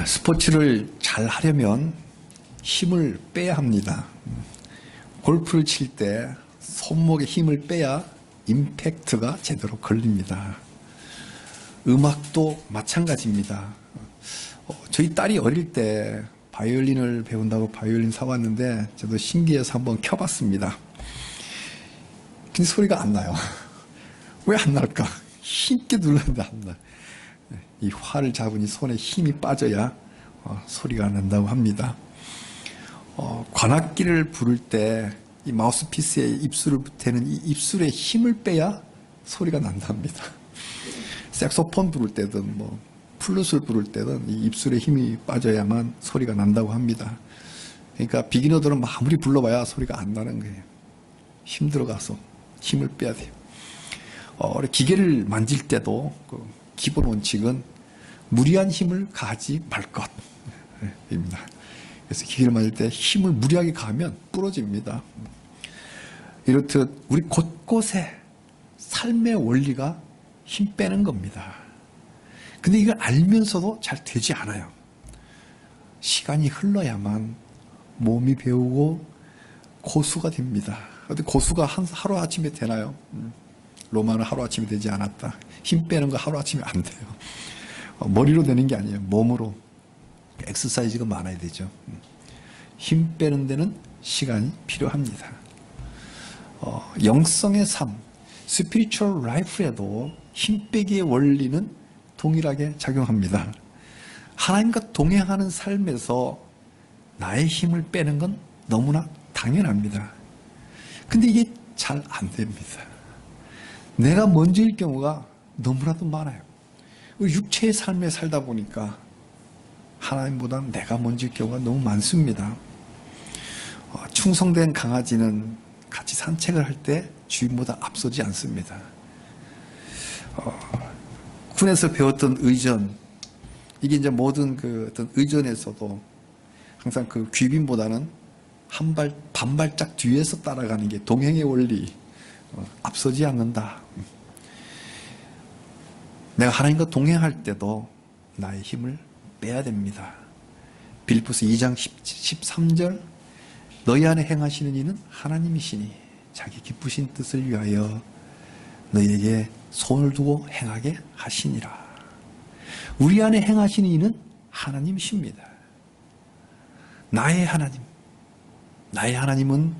스포츠를 잘 하려면 힘을 빼야 합니다. 골프를 칠 때 손목에 힘을 빼야 임팩트가 제대로 걸립니다. 음악도 마찬가지입니다. 저희 딸이 어릴 때 바이올린을 배운다고 바이올린 사왔는데 저도 신기해서 한번 켜봤습니다. 근데 소리가 안 나요. 왜 안 날까? 힘있게 눌렀는데 안 나. 이 활을 잡으니 손에 힘이 빠져야 소리가 난다고 합니다. 관악기를 부를 때 이 마우스피스에 입술을 대는 이 입술에 힘을 빼야 소리가 난답니다. 색소폰 부를 때든 뭐 플룻을 부를 때든 이 입술에 힘이 빠져야만 소리가 난다고 합니다. 그러니까 비기너들은 아무리 불러봐야 소리가 안 나는 거예요. 힘 들어가서 힘을 빼야 돼요. 기계를 만질 때도 그 기본 원칙은 무리한 힘을 가하지 말 것입니다. 그래서 기계를 만질 때 힘을 무리하게 가하면 부러집니다. 이렇듯 우리 곳곳에 삶의 원리가 힘 빼는 겁니다. 근데 이걸 알면서도 잘 되지 않아요. 시간이 흘러야만 몸이 배우고 고수가 됩니다. 근데 고수가 하루아침에 되나요? 로마는 하루아침에 되지 않았다. 힘 빼는 거 하루아침에 안 돼요. 머리로 되는 게 아니에요. 몸으로. 엑서사이즈가 많아야 되죠. 힘 빼는 데는 시간이 필요합니다. 영성의 삶, 스피리추얼 라이프에도 힘 빼기의 원리는 동일하게 작용합니다. 하나님과 동행하는 삶에서 나의 힘을 빼는 건 너무나 당연합니다. 근데 이게 잘 안 됩니다. 내가 먼저일 경우가 너무나도 많아요. 육체의 삶에 살다 보니까 하나님보다 내가 먼저일 경우가 너무 많습니다. 충성된 강아지는 같이 산책을 할 때 주인보다 앞서지 않습니다. 군에서 배웠던 의전, 이게 이제 모든 그 어떤 의전에서도 항상 그 귀빈보다는 반발짝 뒤에서 따라가는 게 동행의 원리, 앞서지 않는다. 내가 하나님과 동행할 때도 나의 힘을 빼야 됩니다. 빌립보서 2장 13절 너희 안에 행하시는 이는 하나님이시니 자기 기쁘신 뜻을 위하여 너희에게 손을 두고 행하게 하시니라. 우리 안에 행하시는 이는 하나님이십니다. 나의 하나님. 나의 하나님은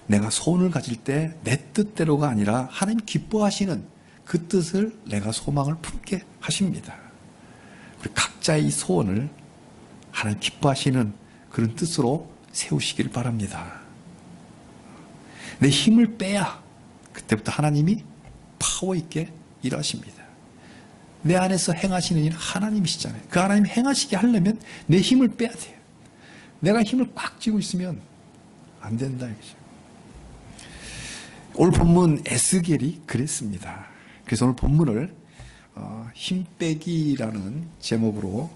내가 소원을 가질 때 내 뜻대로가 아니라 하나님 기뻐하시는 그 뜻을 내가 소망을 품게 하십니다. 우리 각자의 이 소원을 하나님 기뻐하시는 그런 뜻으로 세우시길 바랍니다. 내 힘을 빼야 그때부터 하나님이 파워 있게 일하십니다. 내 안에서 행하시는 일은 하나님이시잖아요. 그 하나님 행하시게 하려면 내 힘을 빼야 돼요. 내가 힘을 꽉 쥐고 있으면 안 된다 이거죠. 오늘 본문 에스겔이 그랬습니다. 그래서 오늘 본문을 힘 빼기라는 제목으로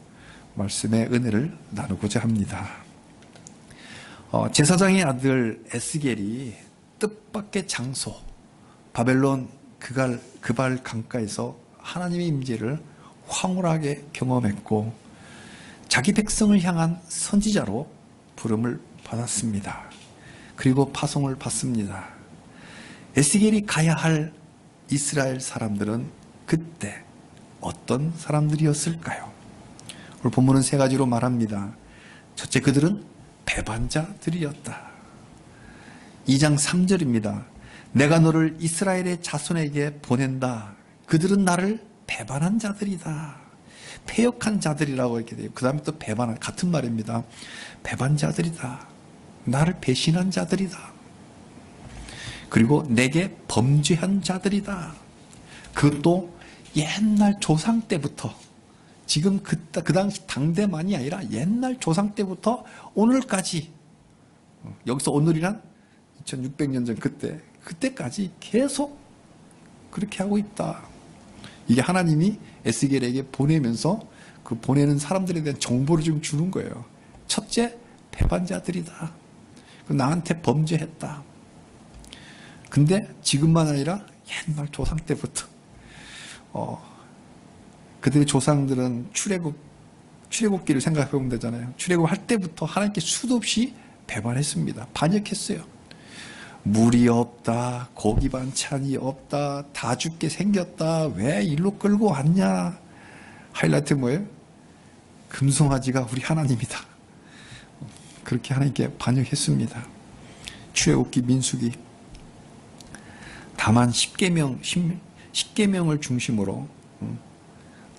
말씀의 은혜를 나누고자 합니다. 제사장의 아들 에스겔이 뜻밖의 장소 바벨론 그발 강가에서 하나님의 임재를 황홀하게 경험했고 자기 백성을 향한 선지자로 부름을 받았습니다. 그리고 파송을 받습니다. 에스겔이 가야 할 이스라엘 사람들은 그때 어떤 사람들이었을까요? 오늘 본문은 세 가지로 말합니다. 첫째, 그들은 배반자들이었다. 2장 3절입니다. 내가 너를 이스라엘의 자손에게 보낸다. 그들은 나를 배반한 자들이다. 패역한 자들이라고 이렇게 돼요. 그 다음에 또 배반한, 같은 말입니다. 배반자들이다. 나를 배신한 자들이다. 그리고 내게 범죄한 자들이다. 그것도 옛날 조상 때부터, 지금 그 당시 당대만이 아니라 옛날 조상 때부터 오늘까지, 여기서 오늘이란 2600년 전 그때까지 계속 그렇게 하고 있다. 이게 하나님이 에스겔에게 보내면서 그 보내는 사람들에 대한 정보를 지금 주는 거예요. 첫째, 배반자들이다. 나한테 범죄했다. 근데 지금만 아니라 옛날 조상 때부터 그들의 조상들은 출애굽기를 생각해 보면 되잖아요. 출애굽할 때부터 하나님께 수도 없이 배반했습니다. 반역했어요. 물이 없다, 고기 반찬이 없다, 다 죽게 생겼다, 왜 일로 끌고 왔냐. 하이라이트 뭐예요? 금송아지가 우리 하나님이다. 그렇게 하나님께 반역했습니다. 출애굽기, 민수기. 다만 10계명을 중심으로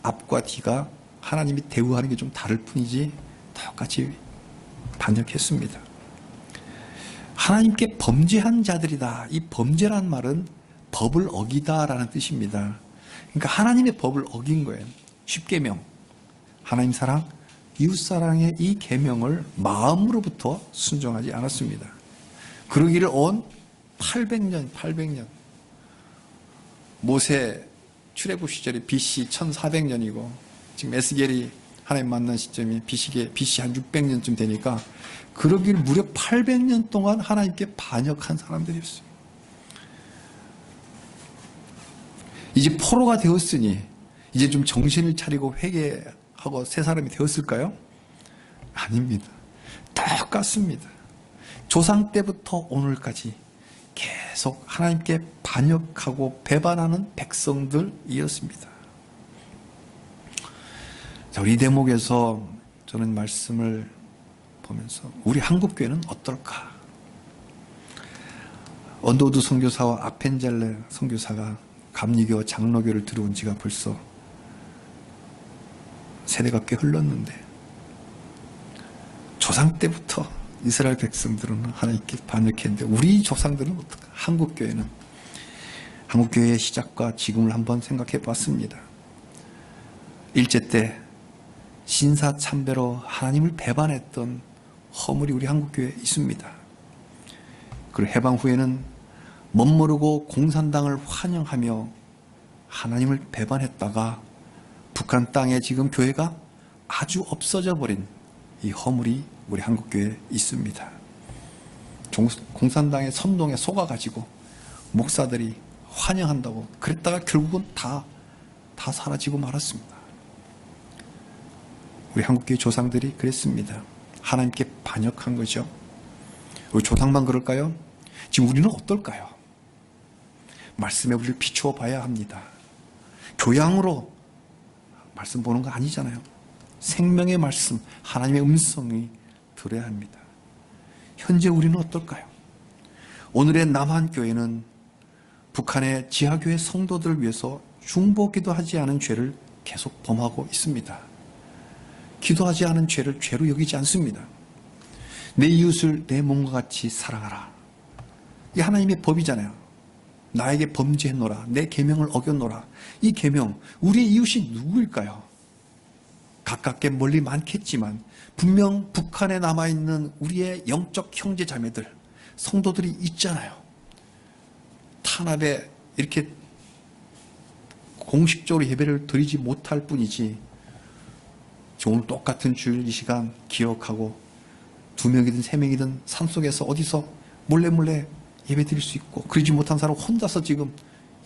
앞과 뒤가 하나님이 대우하는 게 좀 다를 뿐이지 똑같이 반역했습니다. 하나님께 범죄한 자들이다. 이 범죄란 말은 법을 어기다라는 뜻입니다. 그러니까 하나님의 법을 어긴 거예요. 10계명, 하나님 사랑, 이웃 사랑의 이 계명을 마음으로부터 순종하지 않았습니다. 그러기를 온 800년 모세 출애굽 시절이 BC 1400년이고 지금 에스겔이 하나님 만난 시점이 BC 한 600년쯤 되니까 그러길 무려 800년 동안 하나님께 반역한 사람들이었어요. 이제 포로가 되었으니 이제 좀 정신을 차리고 회개하고 새 사람이 되었을까요? 아닙니다. 똑같습니다. 조상 때부터 오늘까지 계속 하나님께 반역하고 배반하는 백성들이었습니다. 자, 우리 대목에서 저는 말씀을 보면서 우리 한국교회는 어떨까? 언더우드 선교사와 아펜젤레 선교사가 감리교와 장로교를 들어온 지가 벌써 세대가 꽤 흘렀는데 조상 때부터 이스라엘 백성들은 하나님께 반역했는데 우리 조상들은 어떨까? 한국교회의 시작과 지금을 한번 생각해 봤습니다. 일제 때 신사참배로 하나님을 배반했던 허물이 우리 한국교회에 있습니다. 그리고 해방 후에는 멋모르고 공산당을 환영하며 하나님을 배반했다가 북한 땅에 지금 교회가 아주 없어져 버린 이 허물이 우리 한국교회에 있습니다. 공산당의 선동에 속아가지고 목사들이 환영한다고 그랬다가 결국은 다 사라지고 말았습니다. 우리 한국교회 조상들이 그랬습니다. 하나님께 반역한 거죠. 우리 조상만 그럴까요? 지금 우리는 어떨까요? 말씀에 우리를 비추어 봐야 합니다. 교양으로 말씀 보는 거 아니잖아요. 생명의 말씀, 하나님의 음성이 들어야 합니다. 현재 우리는 어떨까요? 오늘의 남한교회는 북한의 지하교회 성도들을 위해서 중보기도 하지 않은 죄를 계속 범하고 있습니다. 기도하지 않은 죄를 죄로 여기지 않습니다. 내 이웃을 내 몸과 같이 사랑하라. 이게 하나님의 법이잖아요. 나에게 범죄했노라. 내 계명을 어겼노라. 이 계명, 우리의 이웃이 누구일까요? 가깝게 멀리 많겠지만 분명 북한에 남아있는 우리의 영적 형제 자매들, 성도들이 있잖아요. 탄압에 이렇게 공식적으로 예배를 드리지 못할 뿐이지 오늘 똑같은 주일 이 시간 기억하고 2명이든 3명이든 산속에서 어디서 몰래 예배 드릴 수 있고 그러지 못한 사람 혼자서 지금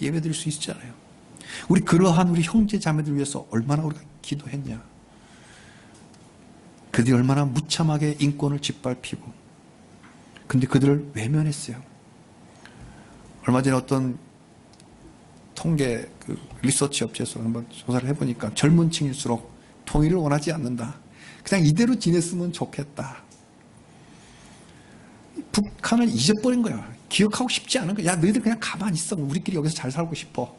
예배 드릴 수 있잖아요. 우리 그러한 우리 형제 자매들 위해서 얼마나 우리가 기도했냐. 그들이 얼마나 무참하게 인권을 짓밟히고 근데 그들을 외면했어요. 얼마 전에 어떤 통계 리서치 업체에서 한번 조사를 해보니까 젊은 층일수록 통일을 원하지 않는다. 그냥 이대로 지냈으면 좋겠다. 북한을 잊어버린 거야. 기억하고 싶지 않은 거야. 야, 너희들 그냥 가만히 있어. 우리끼리 여기서 잘 살고 싶어.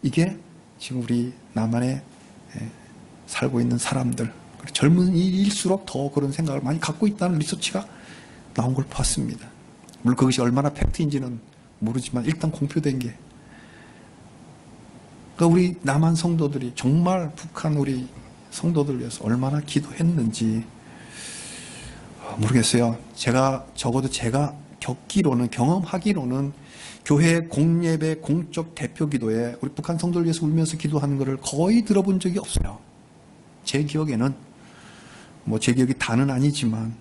이게 지금 우리 남한에 살고 있는 사람들, 젊은 이일수록 더 그런 생각을 많이 갖고 있다는 리서치가 나온 걸 봤습니다. 물론 그것이 얼마나 팩트인지는 모르지만 일단 공표된 게 그러니까 우리 남한 성도들이 정말 북한 우리 성도들 위해서 얼마나 기도했는지 모르겠어요. 적어도 제가 겪기로는, 경험하기로는 교회 공예배 공적 대표 기도에 우리 북한 성도를 위해서 울면서 기도하는 것을 거의 들어본 적이 없어요. 제 기억에는 제 기억이 다는 아니지만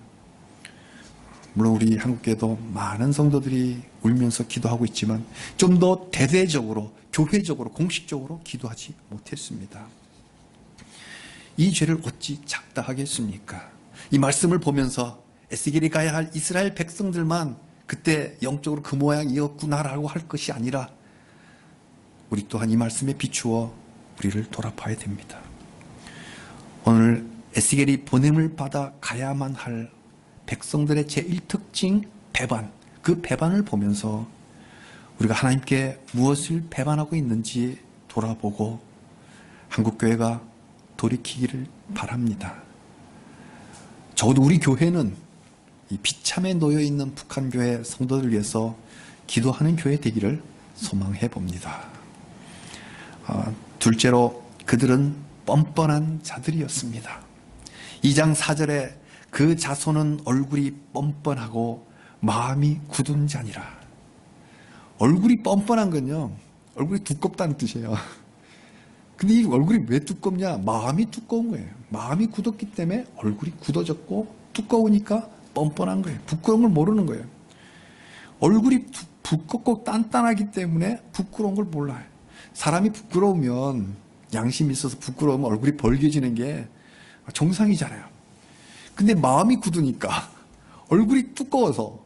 물론 우리 한국교회도 많은 성도들이 울면서 기도하고 있지만 좀 더 대대적으로 교회적으로 공식적으로 기도하지 못했습니다. 이 죄를 어찌 작다 하겠습니까? 이 말씀을 보면서 에스겔이 가야 할 이스라엘 백성들만 그때 영적으로 그 모양이었구나라고 할 것이 아니라 우리 또한 이 말씀에 비추어 우리를 돌아봐야 됩니다. 오늘 에스겔이 보냄을 받아 가야만 할 백성들의 제1특징 배반, 그 배반을 보면서 우리가 하나님께 무엇을 배반하고 있는지 돌아보고 한국교회가 돌이키기를 바랍니다. 적어도 우리 교회는 이 비참에 놓여있는 북한교회 성도들을 위해서 기도하는 교회 되기를 소망해 봅니다. 둘째로 그들은 뻔뻔한 자들이었습니다. 2장 4절에 그 자손은 얼굴이 뻔뻔하고 마음이 굳은 자니라. 얼굴이 뻔뻔한 건요, 얼굴이 두껍다는 뜻이에요. 근데 이 얼굴이 왜 두껍냐? 마음이 두꺼운 거예요. 마음이 굳었기 때문에 얼굴이 굳어졌고 두꺼우니까 뻔뻔한 거예요. 부끄러운 걸 모르는 거예요. 얼굴이 두껍고 단단하기 때문에 부끄러운 걸 몰라요. 사람이 부끄러우면, 양심이 있어서 부끄러우면 얼굴이 벌개지는 게 정상이잖아요. 근데 마음이 굳으니까 얼굴이 두꺼워서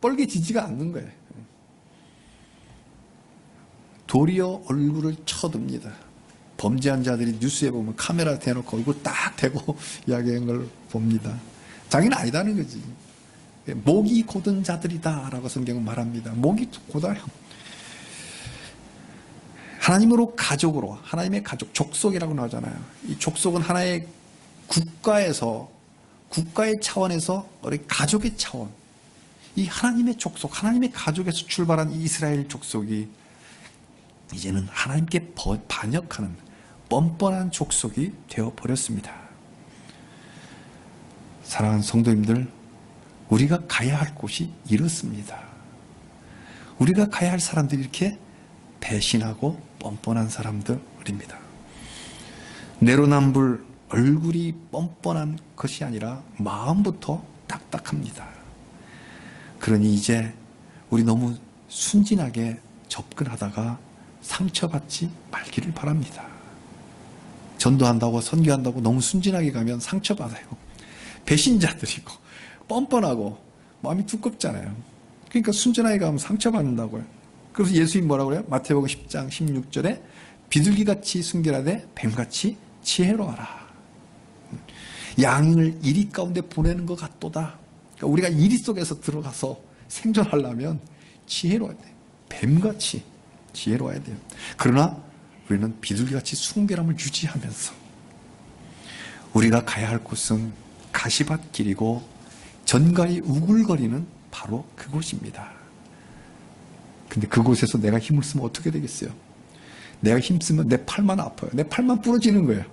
뻘개지지가 않는 거예요. 도리어 얼굴을 쳐듭니다. 범죄한 자들이 뉴스에 보면 카메라 대놓고 얼굴 딱 대고 이야기한 걸 봅니다. 자기는 아니다는 거지. 목이 곧은 자들이다 라고 성경은 말합니다. 목이 곧아요. 하나님으로 가족으로, 하나님의 가족, 족속이라고 나오잖아요. 이 족속은 하나의 국가에서, 국가의 차원에서 우리 가족의 차원, 이 하나님의 족속, 하나님의 가족에서 출발한 이 이스라엘 족속이 이제는 하나님께 반역하는 뻔뻔한 족속이 되어버렸습니다. 사랑하는 성도님들, 우리가 가야 할 곳이 이렇습니다. 우리가 가야 할 사람들이 이렇게 배신하고 뻔뻔한 사람들입니다. 내로남불, 얼굴이 뻔뻔한 것이 아니라 마음부터 딱딱합니다. 그러니 이제 우리 너무 순진하게 접근하다가 상처받지 말기를 바랍니다. 전도한다고 선교한다고 너무 순진하게 가면 상처받아요. 배신자들이고 뻔뻔하고 마음이 두껍잖아요. 그러니까 순진하게 가면 상처받는다고요. 그래서 예수님 뭐라고 그래요? 마태복음 10장 16절에 비둘기같이 순결하되 뱀같이 지혜로워라. 양을 이리 가운데 보내는 것 같도다. 그러니까 우리가 이리 속에서 들어가서 생존하려면 지혜로워야 돼요. 뱀같이 지혜로워야 돼요. 그러나 우리는 비둘기같이 순결함을 유지하면서 우리가 가야 할 곳은 가시밭 길이고 전갈이 우글거리는 바로 그곳입니다. 근데 그곳에서 내가 힘을 쓰면 어떻게 되겠어요? 내가 힘쓰면 내 팔만 아파요. 내 팔만 부러지는 거예요.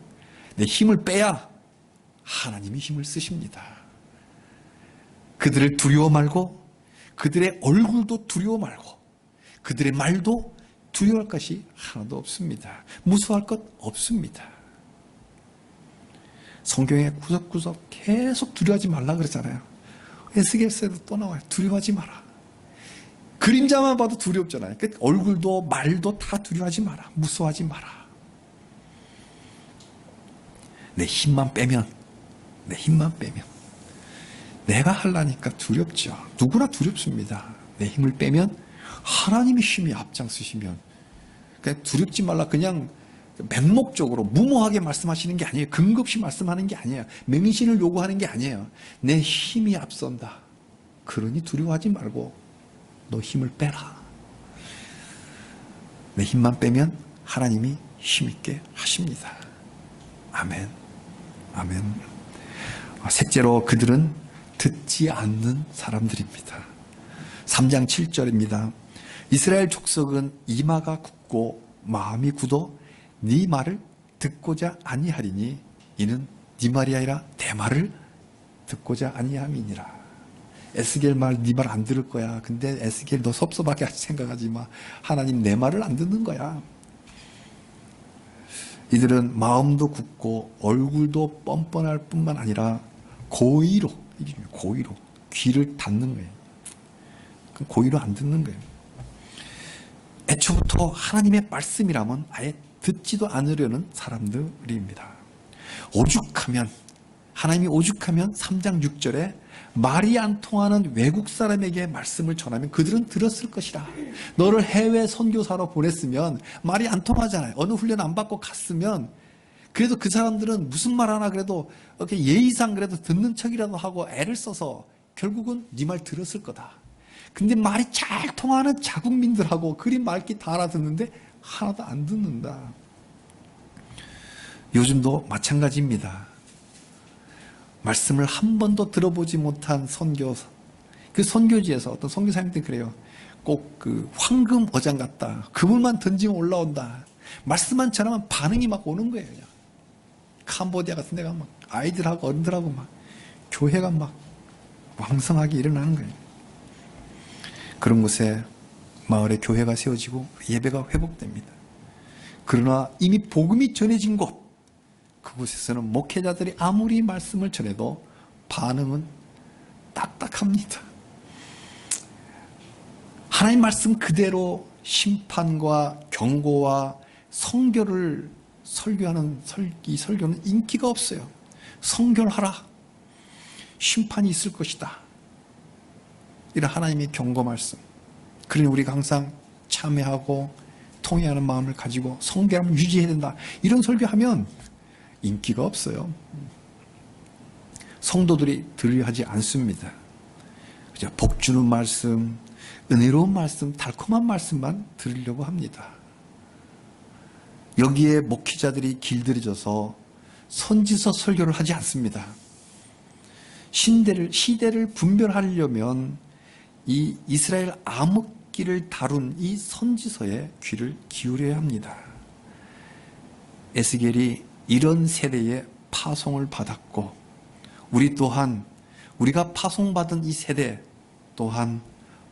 내 힘을 빼야 하나님이 힘을 쓰십니다. 그들을 두려워 말고 그들의 얼굴도 두려워 말고 그들의 말도 두려워할 것이 하나도 없습니다. 무서워할 것 없습니다. 성경에 구석구석 계속 두려워하지 말라 그러잖아요. 에스겔서에도 또 나와요. 두려워하지 마라. 그림자만 봐도 두렵잖아요. 얼굴도 말도 다 두려워하지 마라. 무서워하지 마라. 내 힘만 빼면 내가 하려니까 두렵죠. 누구나 두렵습니다. 내 힘을 빼면 하나님의 힘이 앞장서시면 그냥 두렵지 말라. 그냥 맹목적으로 무모하게 말씀하시는 게 아니에요. 근거 없이 말씀하는 게 아니에요. 맹신을 요구하는 게 아니에요. 내 힘이 앞선다. 그러니 두려워하지 말고 너 힘을 빼라. 내 힘만 빼면 하나님이 힘있게 하십니다. 아멘. 아멘. 셋째로 그들은 듣지 않는 사람들입니다. 3장 7절입니다. 이스라엘 족속은 이마가 굳고 마음이 굳어 네 말을 듣고자 아니하리니 이는 네 말이 아니라 내 말을 듣고자 아니함이니라. 에스겔 말 네 말 안 들을 거야. 근데 에스겔 너 섭섭하게 생각하지 마. 하나님 내 말을 안 듣는 거야. 이들은 마음도 굳고 얼굴도 뻔뻔할 뿐만 아니라 고의로 귀를 닫는 거예요. 고의로 안 듣는 거예요. 애초부터 하나님의 말씀이라면 아예 듣지도 않으려는 사람들입니다. 오죽하면, 하나님이 오죽하면 3장 6절에 말이 안 통하는 외국 사람에게 말씀을 전하면 그들은 들었을 것이라. 너를 해외 선교사로 보냈으면 말이 안 통하잖아요. 어느 훈련 안 받고 갔으면 그래도 그 사람들은 무슨 말 하나 그래도 이렇게 예의상 그래도 듣는 척이라도 하고 애를 써서 결국은 네 말 들었을 거다. 근데 말이 잘 통하는 자국민들하고 그리 맑게 다 알아듣는데 하나도 안 듣는다. 요즘도 마찬가지입니다. 말씀을 한 번도 들어보지 못한 선교사, 그 선교지에서 어떤 선교사님들 그래요. 꼭 그 황금 어장 같다. 그물만 던지면 올라온다. 말씀만 전하면 반응이 막 오는 거예요. 그냥. 캄보디아 같은 데가 막 아이들하고 어른들하고 막 교회가 막 왕성하게 일어나는 거예요. 그런 곳에 마을에 교회가 세워지고 예배가 회복됩니다. 그러나 이미 복음이 전해진 곳, 그곳에서는 목회자들이 아무리 말씀을 전해도 반응은 딱딱합니다. 하나님 말씀 그대로 심판과 경고와 성결을 설교하는 이 설교는 인기가 없어요. 성결하라. 심판이 있을 것이다. 이런 하나님의 경고 말씀. 그러니 우리가 항상 참회하고 통회하는 마음을 가지고 성결함을 유지해야 된다. 이런 설교하면 인기가 없어요. 성도들이 들으려 하지 않습니다. 그저 복 주는 말씀, 은혜로운 말씀, 달콤한 말씀만 들으려고 합니다. 여기에 목회자들이 길들여져서 선지서 설교를 하지 않습니다. 시대를 분별하려면 이 이스라엘 암흑기를 다룬 이 선지서에 귀를 기울여야 합니다. 에스겔이 이런 세대에 파송을 받았고 우리 또한 우리가 파송받은 이 세대 또한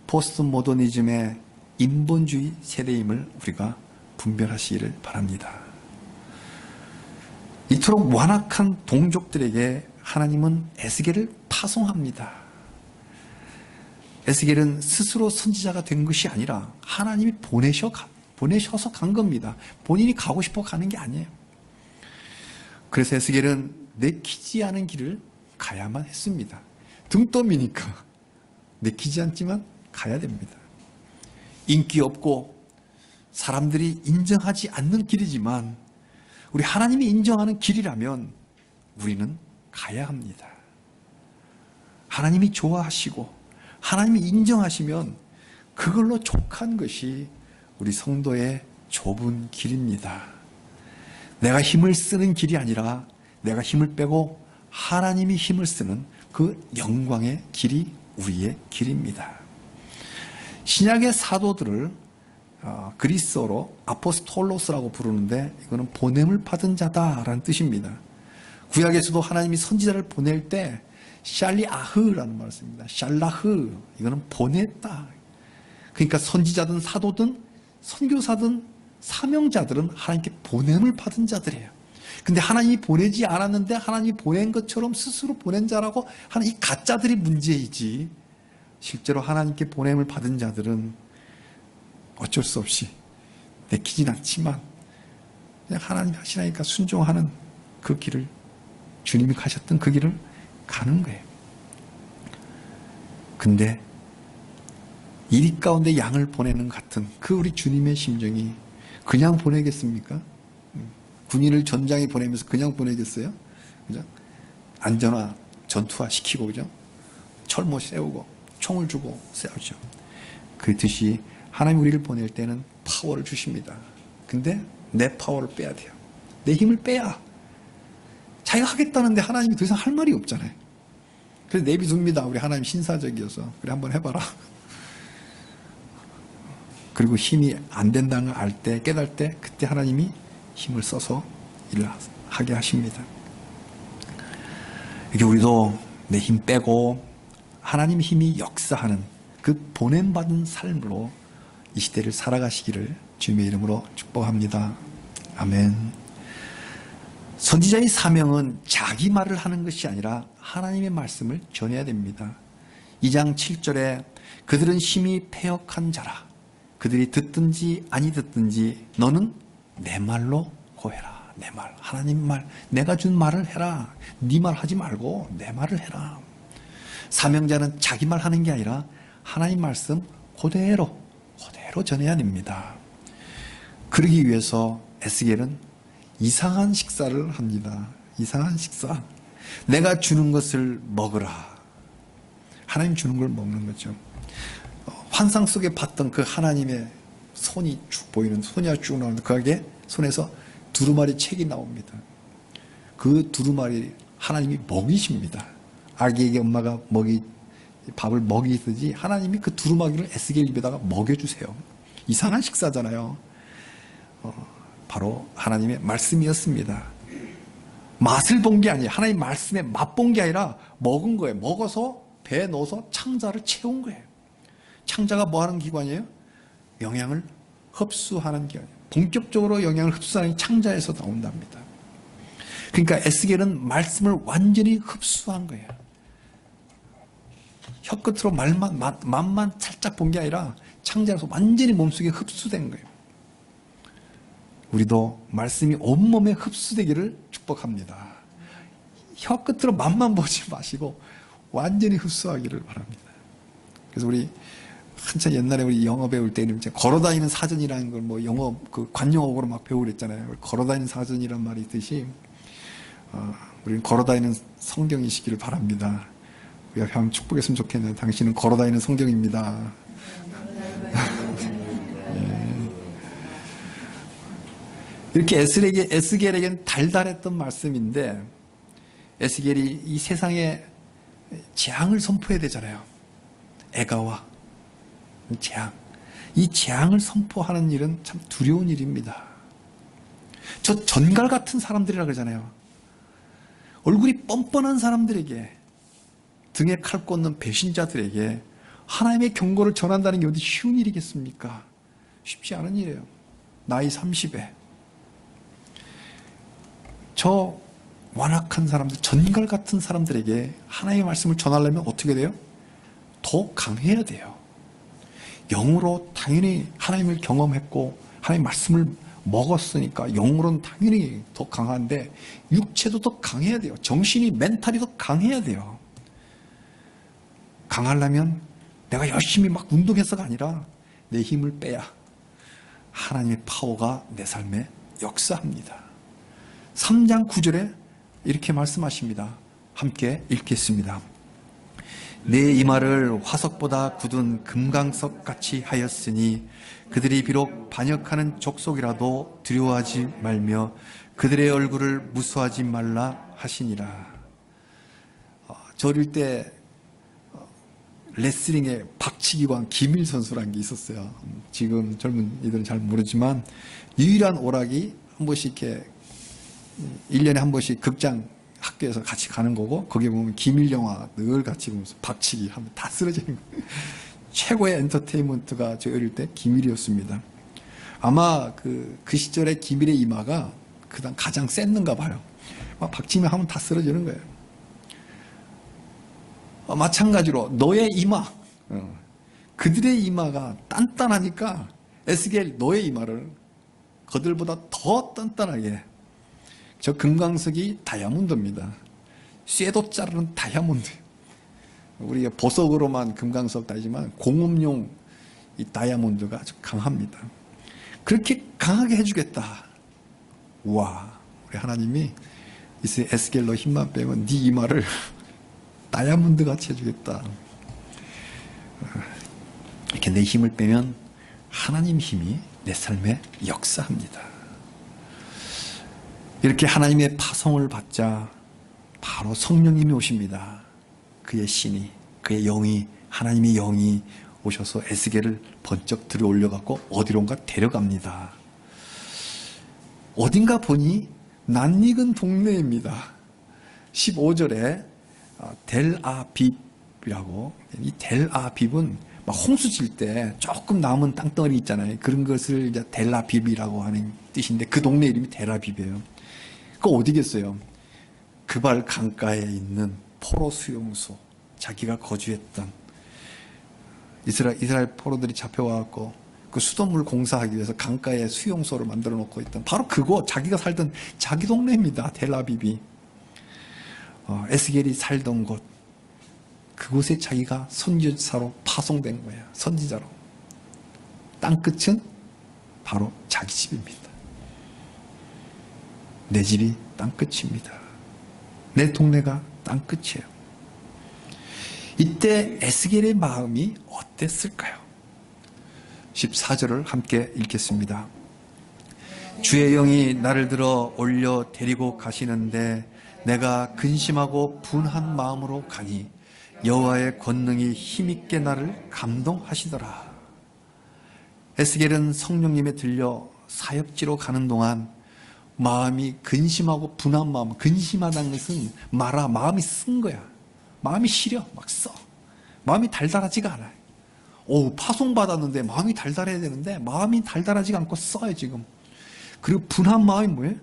포스트 모더니즘의 인본주의 세대임을 우리가 분별하시기를 바랍니다. 이토록 완악한 동족들에게 하나님은 에스겔을 파송합니다. 에스겔은 스스로 선지자가 된 것이 아니라 하나님이 보내셔서 간 겁니다. 본인이 가고 싶어 가는 게 아니에요. 그래서 에스겔은 내키지 않은 길을 가야만 했습니다. 등떠미니까 내키지 않지만 가야 됩니다. 인기 없고 사람들이 인정하지 않는 길이지만 우리 하나님이 인정하는 길이라면 우리는 가야 합니다. 하나님이 좋아하시고 하나님이 인정하시면 그걸로 족한 것이 우리 성도의 좁은 길입니다. 내가 힘을 쓰는 길이 아니라 내가 힘을 빼고 하나님이 힘을 쓰는 그 영광의 길이 우리의 길입니다. 신약의 사도들을 그리스어로 아포스톨로스라고 부르는데 이거는 보냄을 받은 자다라는 뜻입니다. 구약에서도 하나님이 선지자를 보낼 때 샬리아흐라는 말을 씁니다. 샬라흐, 이거는 보냈다. 그러니까 선지자든 사도든 선교사든 사명자들은 하나님께 보냄을 받은 자들이에요. 근데 하나님이 보내지 않았는데 하나님이 보낸 것처럼 스스로 보낸 자라고 하는 이 가짜들이 문제이지, 실제로 하나님께 보냄을 받은 자들은 어쩔 수 없이 내키진 않지만 그냥 하나님이 하시라니까 순종하는 그 길을, 주님이 가셨던 그 길을 가는 거예요. 근데 이리 가운데 양을 보내는 같은 그 우리 주님의 심정이 그냥 보내겠습니까? 군인을 전장에 보내면서 그냥 보내겠어요? 그죠? 안전화, 전투화 시키고, 그죠? 철모 세우고, 총을 주고 싸우죠. 그렇듯이 하나님 우리를 보낼 때는 파워를 주십니다. 근데 내 파워를 빼야 돼요. 내 힘을 빼야. 자기가 하겠다는데 하나님이 더 이상 할 말이 없잖아요. 그래서 내비둡니다. 우리 하나님 신사적이어서. 그래, 한번 해봐라. 그리고 힘이 안 된다는 걸 알 때, 깨달을 때, 그때 하나님이 힘을 써서 일을 하게 하십니다. 이게 우리도 내 힘 빼고 하나님 힘이 역사하는 그 보냄받은 삶으로 이 시대를 살아가시기를 주님의 이름으로 축복합니다. 아멘. 선지자의 사명은 자기 말을 하는 것이 아니라 하나님의 말씀을 전해야 됩니다. 2장 7절에 그들은 심히 패역한 자라. 그들이 듣든지 아니 듣든지 너는 내 말로 고해라. 내 말, 하나님 말, 내가 준 말을 해라. 네 말 하지 말고 내 말을 해라. 사명자는 자기 말 하는 게 아니라 하나님 말씀 그대로 전해야 됩니다. 그러기 위해서 에스겔은 이상한 식사를 합니다. 이상한 식사. 내가 주는 것을 먹으라. 하나님 주는 걸 먹는 거죠. 환상 속에 봤던 그 하나님의 손이 쭉 보이는, 손이 쭉 나오는데 그게 손에서 두루마리 책이 나옵니다. 그 두루마리 하나님이 먹이십니다. 아기에게 엄마가 밥을 먹이듯이 하나님이 그 두루마리를 에스겔 입에다가 먹여주세요. 이상한 식사잖아요. 바로 하나님의 말씀이었습니다. 맛을 본 게 아니에요. 하나님 말씀에 맛본 게 아니라 먹은 거예요. 먹어서 배에 넣어서 창자를 채운 거예요. 창자가 뭐 하는 기관이에요? 영양을 흡수하는 기관이에요. 본격적으로 영양을 흡수하는 창자에서 나온답니다. 그러니까 에스겔은 말씀을 완전히 흡수한 거예요. 혀끝으로 맛만 살짝 본 게 아니라 창자에서 완전히 몸속에 흡수된 거예요. 우리도 말씀이 온몸에 흡수되기를 축복합니다. 혀끝으로 맛만 보지 마시고 완전히 흡수하기를 바랍니다. 그래서 우리 한참 옛날에 우리 영어 배울 때 걸어다니는 사전이라는 걸 뭐 영어 그 관용어로 막 배우고 그랬잖아요. 걸어다니는 사전이란 말이 있듯이 우리는 걸어다니는 성경이시기를 바랍니다. 우리가 한번 축복했으면 좋겠네요. 당신은 걸어다니는 성경입니다. 이렇게 에스겔에게는 달달했던 말씀인데 에스겔이 이 세상에 재앙을 선포해야 되잖아요. 애가와 재앙. 이 재앙을 선포하는 일은 참 두려운 일입니다. 저 전갈 같은 사람들이라 그러잖아요. 얼굴이 뻔뻔한 사람들에게, 등에 칼 꽂는 배신자들에게 하나님의 경고를 전한다는 게 어디 쉬운 일이겠습니까? 쉽지 않은 일이에요. 나이 30에 저 완악한 사람들, 전갈 같은 사람들에게 하나님의 말씀을 전하려면 어떻게 돼요? 더 강해야 돼요. 영으로 당연히 하나님을 경험했고 하나님의 말씀을 먹었으니까 영으로는 당연히 더 강한데 육체도 더 강해야 돼요. 정신이, 멘탈이 더 강해야 돼요. 강하려면 내가 열심히 막 운동해서가 아니라 내 힘을 빼야 하나님의 파워가 내 삶에 역사합니다. 3장 9절에 이렇게 말씀하십니다. 함께 읽겠습니다. 내 이마를 화석보다 굳은 금강석 같이 하였으니 그들이 비록 반역하는 족속이라도 두려워하지 말며 그들의 얼굴을 무수하지 말라 하시니라. 저 어릴 때 레슬링의 박치기왕 김일 선수라는 게 있었어요. 지금 젊은 이들은 잘 모르지만 유일한 오락이 한 번씩 이렇게 1년에 한 번씩 극장 학교에서 같이 가는 거고 거기 보면 김일 영화 늘 같이 보면서 박치기 하면 다 쓰러지는 거예요. 최고의 엔터테인먼트가 저 어릴 때 김일이었습니다. 아마 그 시절에 김일의 이마가 그다음 가장 셌는가 봐요. 막 박치기만 하면 다 쓰러지는 거예요. 마찬가지로 너의 이마, 그들의 이마가 단단하니까 에스겔 너의 이마를 그들보다 더 단단하게. 저 금강석이 다이아몬드입니다. 쇠도 자르는 다이아몬드. 우리가 보석으로만 금강석 따지만 공업용 이 다이아몬드가 아주 강합니다. 그렇게 강하게 해주겠다. 우와, 우리 하나님이 에스겔 너 힘만 빼면 네 이마를 다이아몬드 같이 해주겠다. 이렇게 내 힘을 빼면 하나님 힘이 내 삶에 역사합니다. 이렇게 하나님의 파송을 받자 바로 성령님이 오십니다. 그의 신이, 그의 영이, 하나님의 영이 오셔서 에스겔을 번쩍 들어 올려갖고 어디론가 데려갑니다. 어딘가 보니 낯익은 동네입니다. 15절에 델아빕이라고, 이 델아빕은 막 홍수 칠 때 조금 남은 땅덩어리 있잖아요. 그런 것을 이제 델아빕이라고 하는 뜻인데 그 동네 이름이 델아빕이에요. 그 어디겠어요? 그발 강가에 있는 포로 수용소, 자기가 거주했던 이스라엘 포로들이 잡혀와갖고 그 수돗물 공사하기 위해서 강가에 수용소를 만들어 놓고 있던 바로 그곳, 자기가 살던 자기 동네입니다. 텔아비비. 에스겔이 살던 곳, 그곳에 자기가 선지자로 파송된 거예요. 선지자로. 땅끝은 바로 자기 집입니다. 내 집이 땅끝입니다. 내 동네가 땅끝이에요. 이때 에스겔의 마음이 어땠을까요? 14절을 함께 읽겠습니다. 주의 영이 나를 들어 올려 데리고 가시는데 내가 근심하고 분한 마음으로 가니 여호와의 권능이 힘있게 나를 감동하시더라. 에스겔은 성령님에 들려 사역지로 가는 동안 마음이 근심하고 분한 마음, 근심하다는 것은 마음이 쓴 거야. 마음이 시려, 막 써. 마음이 달달하지가 않아요. 파송받았는데 마음이 달달해야 되는데 마음이 달달하지가 않고 써요, 지금. 그리고 분한 마음이 뭐예요?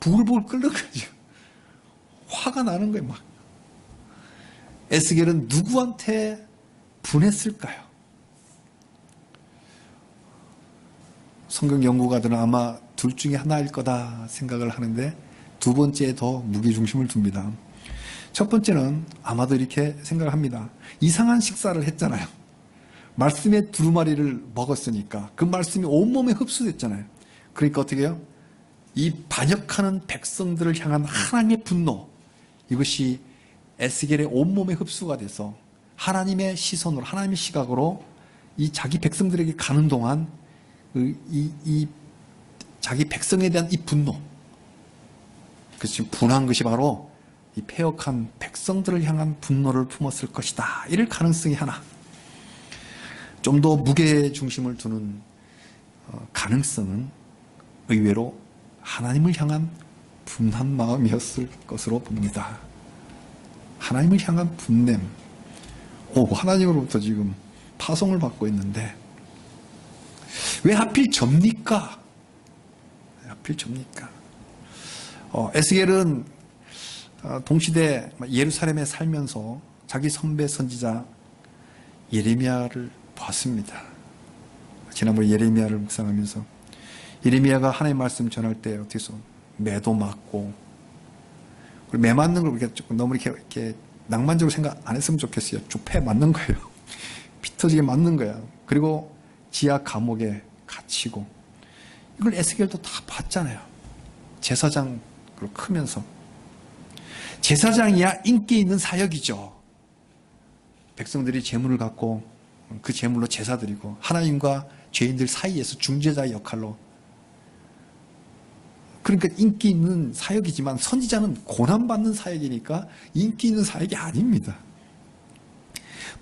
부글부글 끓는 거죠. 화가 나는 거예요, 막. 에스겔은 누구한테 분했을까요? 성경 연구가들은 아마 둘 중에 하나일 거다 생각을 하는데 두 번째에 더 무게중심을 둡니다. 첫 번째는 아마도 이렇게 생각을 합니다. 이상한 식사를 했잖아요. 말씀의 두루마리를 먹었으니까 그 말씀이 온몸에 흡수됐잖아요. 그러니까 어떻게 해요? 이 반역하는 백성들을 향한 하나님의 분노, 이것이 에스겔의 온몸에 흡수가 돼서 하나님의 시선으로, 하나님의 시각으로 이 자기 백성들에게 가는 동안 자기 백성에 대한 이 분노, 그래서 분한 것이 바로 이 패역한 백성들을 향한 분노를 품었을 것이다. 이럴 가능성이 하나. 좀 더 무게 중심을 두는 가능성은 의외로 하나님을 향한 분한 마음이었을 것으로 봅니다. 하나님을 향한 분냄. 하나님으로부터 지금 파송을 받고 있는데 왜 하필 접니까? 하필 접니까? 에스겔은 동시대 예루살렘에 살면서 자기 선배 선지자 예레미야를 봤습니다. 지난번에 예레미야를 묵상하면서 예레미야가 하나님의 말씀 전할 때 어떻게 해서 매도 맞고 매 맞는 걸 조금 너무 이렇게 낭만적으로 생각 안 했으면 좋겠어요. 좁혀 맞는 거예요. 피 터지게 맞는 거야. 그리고 지하 감옥에 갇히고 이걸 에스겔도 다 봤잖아요. 제사장으로 크면서. 제사장이야 인기 있는 사역이죠. 백성들이 재물을 갖고 그 재물로 제사 드리고 하나님과 죄인들 사이에서 중재자의 역할로. 그러니까 인기 있는 사역이지만 선지자는 고난받는 사역이니까 인기 있는 사역이 아닙니다.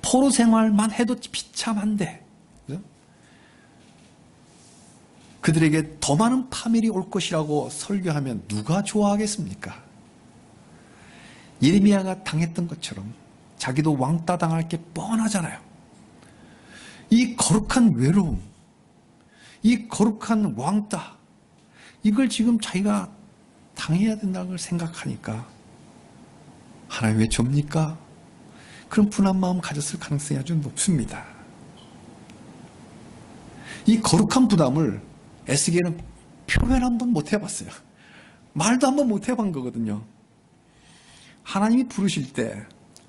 포로 생활만 해도 비참한데 그죠? 그들에게 더 많은 파멸이 올 것이라고 설교하면 누가 좋아하겠습니까? 예레미야가 당했던 것처럼 자기도 왕따 당할 게 뻔하잖아요. 이 거룩한 외로움, 이 거룩한 왕따, 이걸 지금 자기가 당해야 된다는 걸 생각하니까 하나님 왜 접니까? 그런 분한 마음 가졌을 가능성이 아주 높습니다. 이 거룩한 부담을 에스겔은 표현 한번 못 해봤어요. 말도 한번 못 해본 거거든요. 하나님이 부르실 때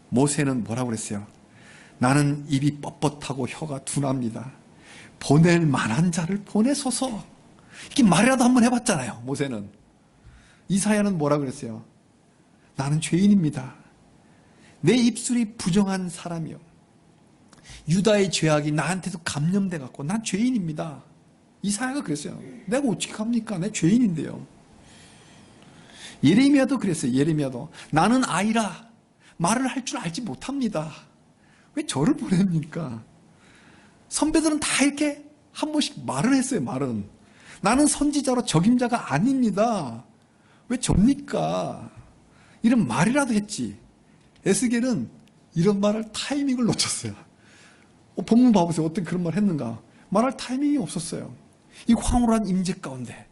모세는 뭐라고 그랬어요? 나는 입이 뻣뻣하고 혀가 둔합니다. 보낼 만한 자를 보내소서. 이렇게 말이라도 한번 해봤잖아요. 모세는. 이사야는 뭐라고 그랬어요? 나는 죄인입니다. 내 입술이 부정한 사람이요. 유다의 죄악이 나한테도 감염돼 갖고 난 죄인입니다. 이사야가 그랬어요. 내가 어떻게 합니까? 내 죄인인데요. 예레미야도 그랬어요. 예레미야도 나는 아이라 말을 할 줄 알지 못합니다. 왜 저를 보냅니까? 선배들은 다 이렇게 한 번씩 말을 했어요. 말은 나는 선지자로 적임자가 아닙니다. 왜 접니까? 이런 말이라도 했지. 에스겔은 이런 말할 타이밍을 놓쳤어요. 본문 봐보세요. 어떤 그런 말 했는가? 말할 타이밍이 없었어요. 이 황홀한 임재 가운데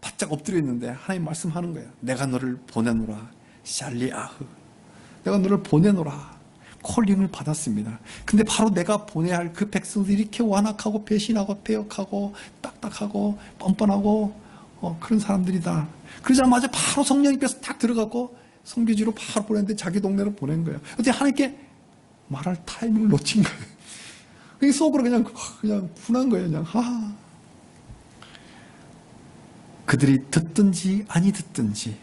바짝 엎드려 있는데 하나님 말씀하는 거예요. 내가 너를 보내노라. 샬리아흐. 내가 너를 보내노라. 콜링을 받았습니다. 근데 바로 내가 보내야 할 그 백성들이 이렇게 완악하고 배신하고 배역하고 딱딱하고 뻔뻔하고 그런 사람들이다. 그러자마자 바로 성령님께서 딱 들어가고 성교지로 바로 보냈는데 자기 동네로 보낸 거예요. 어떻게 하나님께 말할 타이밍을 놓친 거예요. 그게 속으로 그냥 분한 거예요. 그냥 그들이 듣든지 아니 듣든지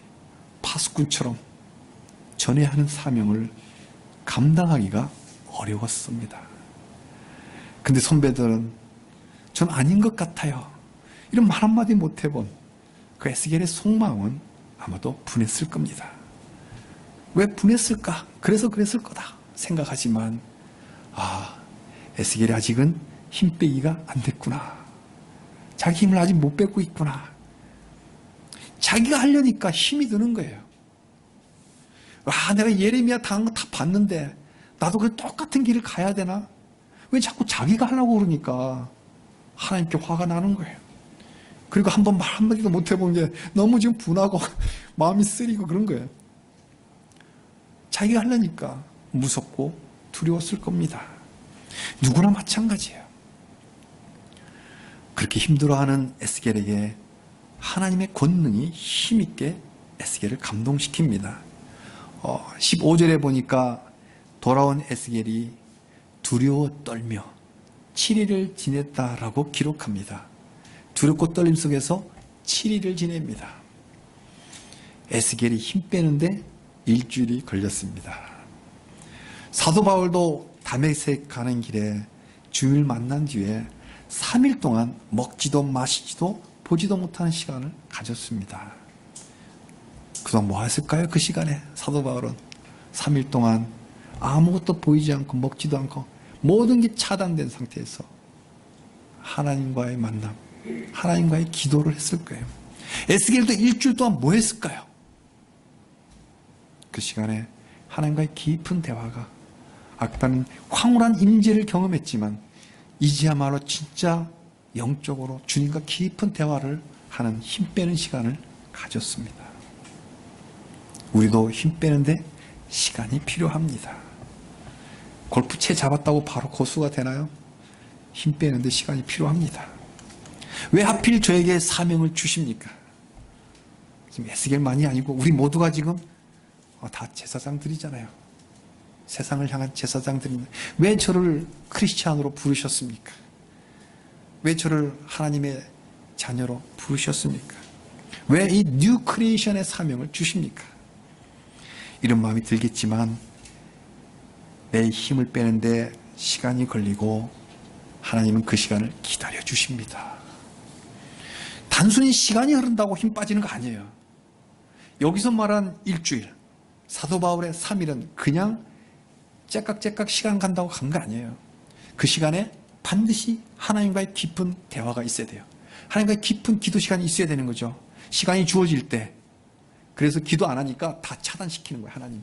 파수꾼처럼 전해야 하는 사명을 감당하기가 어려웠습니다. 근데 선배들은 전 아닌 것 같아요. 이런 말 한마디 못 해본 그 에스겔의 속마음은 아마도 분했을 겁니다. 왜 분했을까? 그래서 그랬을 거다 생각하지만 에스겔이 아직은 힘 빼기가 안 됐구나. 자기 힘을 아직 못 뺏고 있구나. 자기가 하려니까 힘이 드는 거예요. 내가 예레미야 당한 거 다 봤는데 나도 그 똑같은 길을 가야 되나? 왜 자꾸 자기가 하려고 그러니까 하나님께 화가 나는 거예요. 그리고 한번 말 한마디도 못 해본 게 너무 지금 분하고 마음이 쓰리고 그런 거예요. 자기가 하려니까 무섭고 두려웠을 겁니다. 누구나 마찬가지예요. 그렇게 힘들어하는 에스겔에게 하나님의 권능이 힘있게 에스겔을 감동시킵니다. 15절에 보니까 돌아온 에스겔이 두려워 떨며 7일을 지냈다라고 기록합니다. 두렵고 떨림 속에서 7일을 지냅니다. 에스겔이 힘 빼는데 일주일이 걸렸습니다. 사도 바울도 다메섹 가는 길에 주님을 만난 뒤에 3일 동안 먹지도 마시지도 보지도 못하는 시간을 가졌습니다. 그동안 뭐 했을까요? 그 시간에 사도 바울은 3일 동안 아무것도 보이지 않고 먹지도 않고 모든 게 차단된 상태에서 하나님과의 만남, 하나님과의 기도를 했을 거예요. 에스겔도 일주일 동안 뭐 했을까요? 그 시간에 하나님과의 깊은 대화가, 아까는 황홀한 임재를 경험했지만 이제야말로 진짜 영적으로 주님과 깊은 대화를 하는 힘 빼는 시간을 가졌습니다. 우리도 힘 빼는데 시간이 필요합니다. 골프채 잡았다고 바로 고수가 되나요? 힘 빼는데 시간이 필요합니다. 왜 하필 저에게 사명을 주십니까? 지금 에스겔만이 아니고 우리 모두가 지금 다 제사장들이잖아요. 세상을 향한 제사장들입니다. 왜 저를 크리스찬으로 부르셨습니까? 왜 저를 하나님의 자녀로 부르셨습니까? 왜 이 뉴 크리에이션의 사명을 주십니까? 이런 마음이 들겠지만 내 힘을 빼는데 시간이 걸리고 하나님은 그 시간을 기다려 주십니다. 단순히 시간이 흐른다고 힘 빠지는 거 아니에요. 여기서 말한 일주일, 사도 바울의 3일은 그냥 째깍째깍 시간 간다고 간 거 아니에요. 그 시간에 반드시 하나님과의 깊은 대화가 있어야 돼요. 하나님과의 깊은 기도 시간이 있어야 되는 거죠. 시간이 주어질 때. 그래서 기도 안 하니까 다 차단시키는 거예요. 하나님이.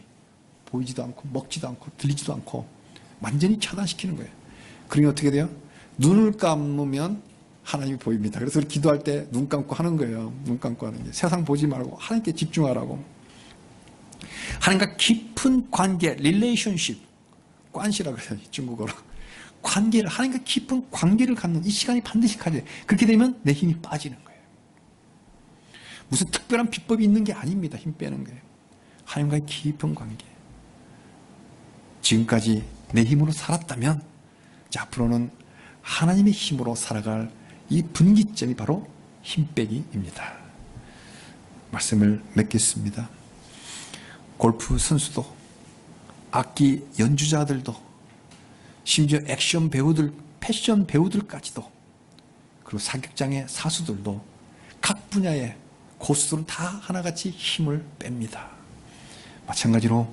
보이지도 않고 먹지도 않고 들리지도 않고 완전히 차단시키는 거예요. 그러니 어떻게 돼요? 눈을 감으면 하나님이 보입니다. 그래서 기도할 때 눈 감고 하는 거예요. 눈 감고 하는 게. 세상 보지 말고 하나님께 집중하라고. 하나님과 깊은 관계, 릴레이션십, 관시라고 해요. 중국어로. 관계를, 하나님과 깊은 관계를 갖는 이 시간이 반드시 가져야 돼요. 그렇게 되면 내 힘이 빠지는 거예요. 무슨 특별한 비법이 있는 게 아닙니다. 힘 빼는 게. 하나님과의 깊은 관계. 지금까지 내 힘으로 살았다면 이제 앞으로는 하나님의 힘으로 살아갈 이 분기점이 바로 힘 빼기입니다. 말씀을 맺겠습니다. 골프 선수도, 악기 연주자들도, 심지어 액션 배우들, 패션 배우들까지도, 그리고 사격장의 사수들도 각 분야의 고수들은 다 하나같이 힘을 뺍니다. 마찬가지로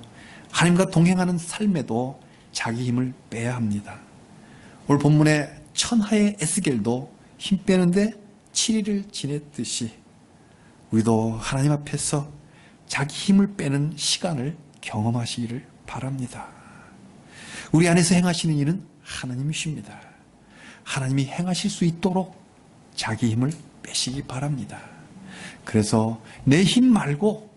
하나님과 동행하는 삶에도 자기 힘을 빼야 합니다. 오늘 본문의 천하의 에스겔도 힘 빼는데 7일을 지냈듯이 우리도 하나님 앞에서 자기 힘을 빼는 시간을 경험하시기를 바랍니다. 우리 안에서 행하시는 일은 하나님이십니다. 하나님이 행하실 수 있도록 자기 힘을 빼시기 바랍니다. 그래서 내 힘 말고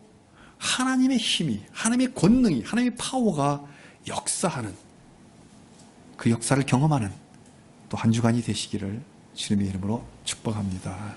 하나님의 힘이, 하나님의 권능이, 하나님의 파워가 역사하는, 그 역사를 경험하는 또 한 주간이 되시기를 주님의 이름으로 축복합니다.